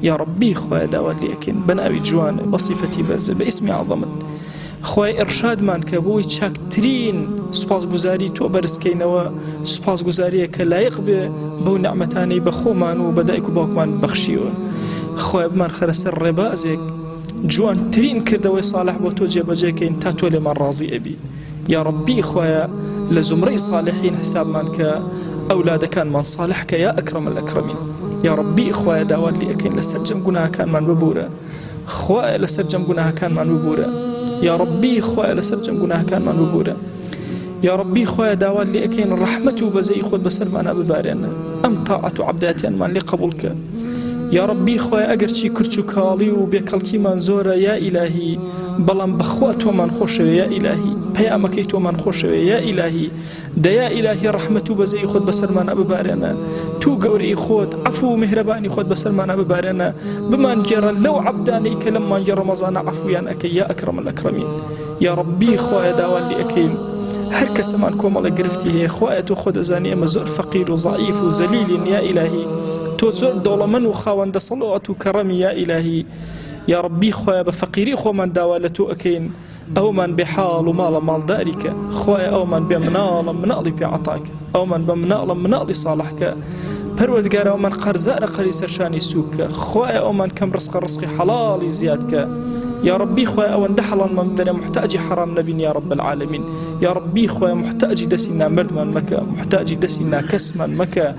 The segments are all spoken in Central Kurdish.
يا ربي خويا داوا ليكن بناوي جوان بصفتي برزة باسم عظمت خويا إرشاد من كبوي تشاكترين سپاس گزاري تو برسكينوا سپاس گزاري كلايق بو نعمتاني بخومان وبدائك وبوكمان بخشيو خويا بمان خرس الربازك جوان ترين كردوي صالح بو تو جيبجيكين تاتو لمن راضي أبي يا ربي خويا لزمري صالحين حساب منك أولاد كان من صالحك يا أكرم الأكرمين يا ربي خويا داوال لي أكين لسرجم قناها كان من ببورة خويا لسرجم قناها كان من ببورة يا ربي خويا لسرجم قناها كان من ببورة يا ربي خويا داوال لي أكين رحمته بزي خود بسر معنا ببارنا أم طاعة عبداتين من لقبولك يا ربي خويا أجرشي كرتشو كالي وبيكالكي منزورة يا إلهي بلان بخواتو من خوشوه يا إلهي بيامكيتو من خوشوه يا إلهي دا يا إلهي رحمتو بزي خود بسر معنا ببارنا تو قوري خود عفو مهرباني خود بسر معنا ببارنا بمان جرى لو عبداني كلما جرى رمضان عفويا أكي يا أكرم الأكرمين يا ربي خويا داوال لي أكين هركا سمان كومالا قرفتي هي خواتو خود أزاني أما زور فقير وضعيف وزليل يا إلهي تو زور دولة من وخاوان دا صلوات وكرم يا إلهي يا ربي خويا بفقيري خو من داوالتو أكين أو من بحال ومال مال دارك خويا أو من بمنال منالي بعطاك أو من بمنال منالي صالحك پروردگار أو من قرزاء قريسر شاني سوك خويا أو من كم رزقي حلالي زيادك يا ربي خويا أو اندحلا من بدنا محتاج حرام نبي يا رب العالمين يا ربي خويا محتاج دسينا مرد من مكة محتاج دسينا كس من مكة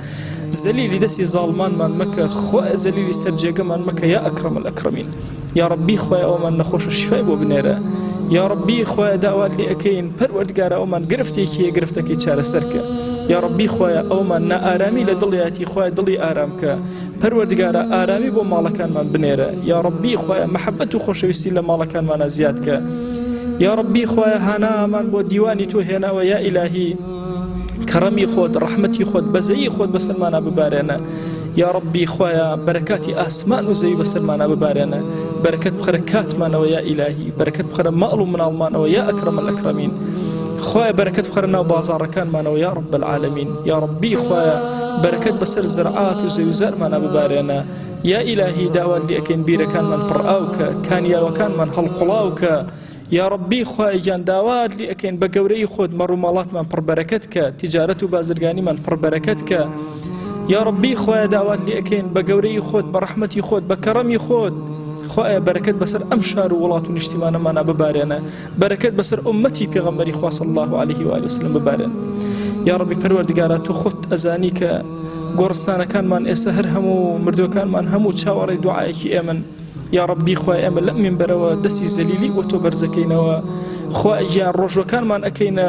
زليلي دسي ظالمان من مكة خويا زليلي سرجيق من مكة يا أكرم الأكرمين يا ربي خويا أو من نخوش الشفاء وبنيرة يا ربي خويا داوات لي أكين پروردگار أو من قرفتك چار سرك يا ربي خويا أو من نا آرامي لدلياتي خويا دلي آرامك پروردگار آرامي بو مالكان من بنيرة يا ربي خويا محبته خوشويستي لمالكان من زيادك يا ربي خويا هانا من بو ديواني تو هنا ويا إلهي كرمي خود رحمتي خود بزي خود بسلمانا ببارنا يا ربي خويا بركاتي آسمان وزي بسلمانا ببارنا بركة بخركات مانا ويا إلهي بركة بخر مألو من المانا ويا أكرم الأكرمين خويا بركة بخرنا وبازار كان مانا ويا رب العالمين يا ربي خويا بركة بسر زرعات وزي وزار مانا ببارنا يا إلهي داوال لي أكين بيرا كان من برآوك كان يا وكان من هالقلاوك يا ربي خويا جان داوات لي أكين بقوري خود مرو مالات من بربركتك تجارة بازرقاني من بربركتك يا ربي خويا داوات لي أكين بقوري خود برحمتي خود بكرمي خود خويا بركة بسر أمشار ولات ونجتمانا مانا ببارنا بركة بسر أمتي بيغمبري خواه صلى الله عليه وآله وسلم ببارنا يا ربي پروردگارا خط أزانيك قرصانا كان من إسهر همو مردو كان من همو تشاوري دعائك أمن يا ربي خويا أمن لأمن بروا دسي زليلي وتو برزكينا خويا جان رجو كان من أكينا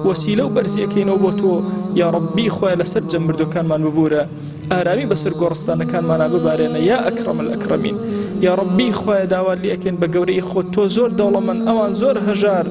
وسيلة وبرزي أكينا وتو يا ربي خويا لسرجم مردو كان من ببورا آرامي بسر قرصانا كان من ببارنا يا أكرم الأكرمين يا ربي خويا داوال لي أكين بقوري خود تو زور دولة من أوان زور هجار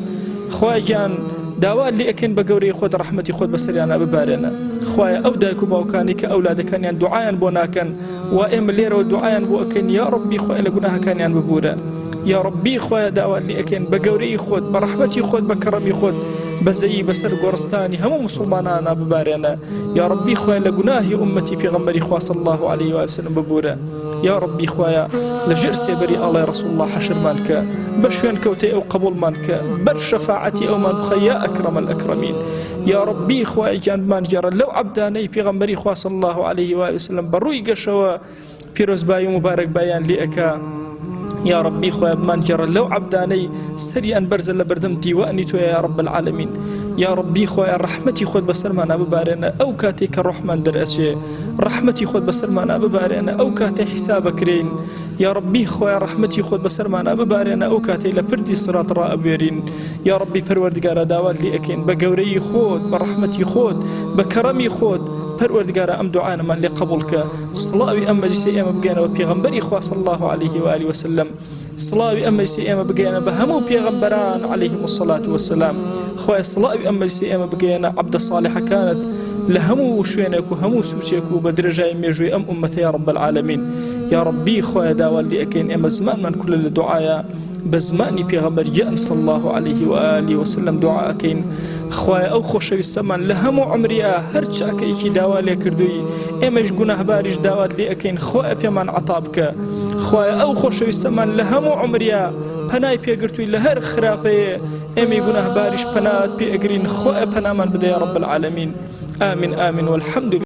خويا جان داوال لي أكين بقوري خود رحمتي خود بسريانا ببارنا خويا أو دايكو باوكاني كأولادك كان يعني دعايا بوناكن وإم ليرو دعايا بوأكن يا ربي خويا لقناها كان يعني ببورا يا ربي خويا داوال لي أكين بقوري خود برحمتي خود بكرمي خود بزي بسر قرستاني هم مسلمانانا ببارنا يا ربي خويا لقناهي أمتي في غمري خواه صلى الله عليه وسلم ببورا يا ربي خويا لجرسي بري الله رسول الله حشر مانك بشوين كوتي أو قبول مانك بر شفاعتي أو من يا أكرم الأكرمين يا ربي خويا جان مان جرى لو عبداني في غمري خواه صلى الله عليه وسلم بروي قشوا بيروز باي مبارك بيان لأكا يا ربي خويا بمان جرى لو عبداني سريعا برزل لبردم ديواني تو يا رب العالمين يا ربي خويا رحمتي خود بسر معنا ببارنا أو كاتيك الرحمن درأشي رحمتي خود بسر معنا ببارنا أو كاتي حسابك رين يا ربي خويا رحمتي خود بسر معنا ببارنا أو كاتي لبردي صراط رائبيرين يا ربي پروردگار داوال لي أكين بقوري خود برحمتي خود بكرمي خود پروردگار أم دعانا من لقبولك صلاوي أما جسي أما بقينا وبيغمبري خواه صلى الله عليه وآله وسلم صلاوي أما جسي أما بقينا بهمو بيغمبران عليهم الصلاة والسلام خواه صلاوي أما جسي أما بقينا عبد الصالحة كانت لهمو شوينك وهمو سوشيك وبدرجة ميجوي أم أمتي يا رب العالمين يا ربي خواه داوال لي أكين أما زمان من كل الدعايا بزمانی پێغەمبەریان صلی الله عليه وآله وسلم دعاکەین خوای ئەو خۆشەویستەمان لە هەموو عمریا هەر چاکەیەکی داوا لێ کردووی ئێمەش گونەهباریش داوات لێ ئەکەین خۆی پێمان عەتا بکە خوای ئەو خۆشەویستەمان لە هەموو عمریا پەنای پێگرتووی لە هەر خراپەیە ئێمەی گونەهباریش پەنات پێ ئەگرین خۆی پەنامان بدە یا رب العالمین آمین آمین والحمد